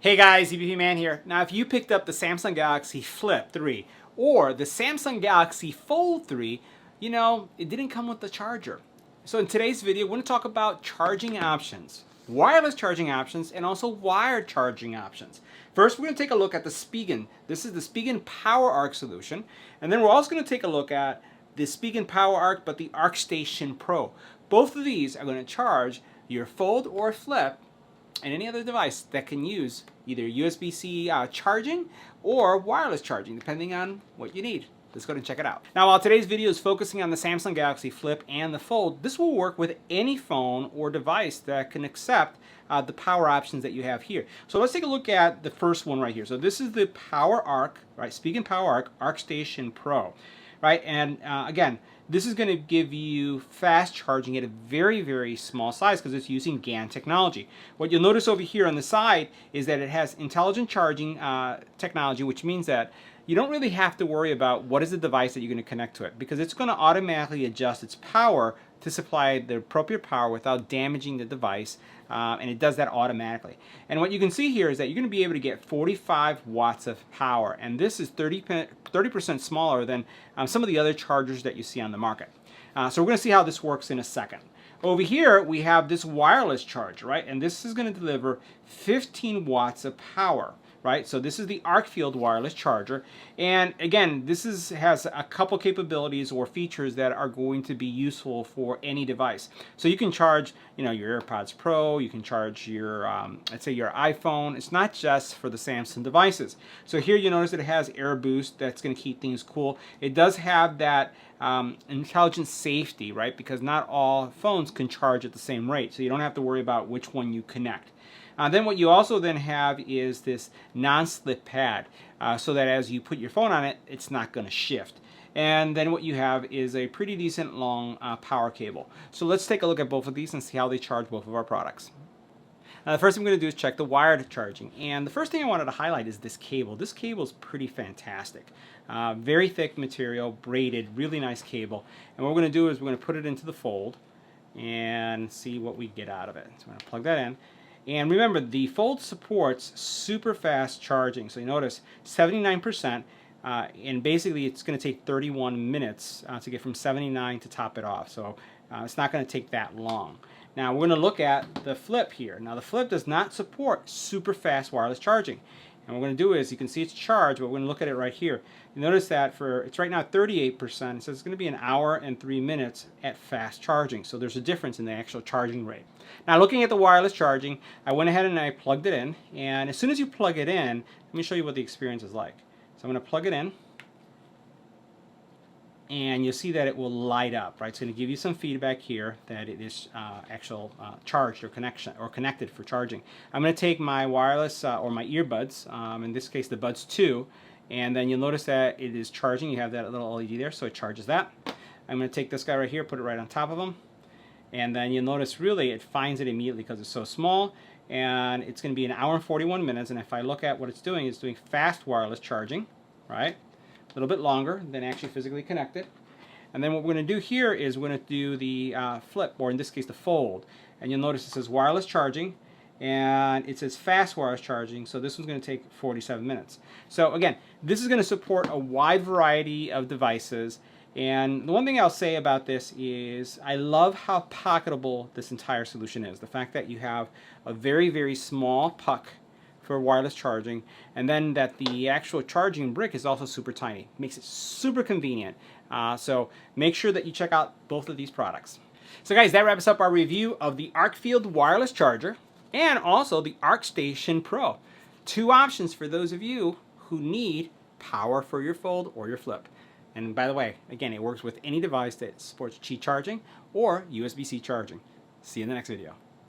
Hey guys, EBPMAN here. Now if you picked up the Samsung Galaxy Flip 3 or the Samsung Galaxy Fold 3, you know, it didn't come with the charger. So in today's video, we're going to talk about charging options, wireless charging options, and also wired charging options. First, we're going to take a look at the Spigen. This is the Spigen PowerArc solution. And then we're also going to take a look at the Spigen PowerArc, but the ArcStation Pro. Both of these are going to charge your Fold or Flip and any other device that can use either USB-C charging or wireless charging, depending on what you need. Let's go ahead and check it out. Now, while today's video is focusing on the Samsung Galaxy Flip and the Fold, this will work with any phone or device that can accept the power options that you have here. So let's take a look at the first one right here. So this is the PowerArc, right? Spigen PowerArc ArcStation Pro, right? And again, this is going to give you fast charging at a very, very small size because it's using GaN technology. What you'll notice over here on the side is that it has intelligent charging technology, which means that you don't really have to worry about what is the device that you're going to connect to it, because it's going to automatically adjust its power to supply the appropriate power without damaging the device, and it does that automatically. And what you can see here is that you're going to be able to get 45 watts of power, and this is 30% smaller than some of the other chargers that you see on the market. So we're going to see how this works in a second. Over here we have this wireless charger, right? And this is going to deliver 15 watts of power. Right, so this is the ArcField wireless charger, and again, this has a couple capabilities or features that are going to be useful for any device. So you can charge, you know, your AirPods Pro, you can charge your, let's say your iPhone. It's not just for the Samsung devices. So here you notice that it has air boost. That's going to keep things cool. It does have that intelligent safety, right? Because not all phones can charge at the same rate, so you don't have to worry about which one you connect. Then what you also then have is this non-slip pad, so that as you put your phone on it, it's not going to shift. And then what you have is a pretty decent long power cable. So let's take a look at both of these and see how they charge both of our products. Now, the first thing I'm going to do is check the wired charging. And the first thing I wanted to highlight is this cable. This cable is pretty fantastic. Very thick material, braided, really nice cable. And what we're going to do is we're going to put it into the Fold and see what we get out of it. So I'm going to plug that in. And remember, the Fold supports super fast charging. So you notice 79%, and basically it's going to take 31 minutes to get from 79 to top it off. So it's not going to take that long. Now we're going to look at the Flip here. Now the Flip does not support super fast wireless charging. And what we're going to do is, you can see it's charged, but we're going to look at it right here. You notice that it's right now 38%. It says it's going to be an hour and 3 minutes at fast charging. So there's a difference in the actual charging rate. Now looking at the wireless charging, I went ahead and I plugged it in. And as soon as you plug it in, let me show you what the experience is like. So I'm going to plug it in. And you'll see that it will light up, right? It's going to give you some feedback here that it is charged or connected for charging. I'm going to take my wireless or my earbuds, in this case the Buds 2, and then you'll notice that it is charging. You have that little LED there, so it charges that. I'm going to take this guy right here, put it right on top of him, and then you'll notice really it finds it immediately because it's so small, and it's going to be an hour and 41 minutes. And if I look at what it's doing fast wireless charging, right? A little bit longer than actually physically connected. And then what we're going to do here is we're going to do the Flip, or in this case the Fold. And you'll notice it says wireless charging, and it says fast wireless charging, so this one's going to take 47 minutes. So again, this is going to support a wide variety of devices. And the one thing I'll say about this is I love how pocketable this entire solution is. The fact that you have a very, very small puck for wireless charging, and then that the actual charging brick is also super tiny. Makes it super convenient. So make sure that you check out both of these products. So guys, that wraps up our review of the ArcField wireless charger and also the ArcStation Pro. Two options for those of you who need power for your Fold or your Flip. And by the way, again, it works with any device that supports Qi charging or USB-C charging. See you in the next video.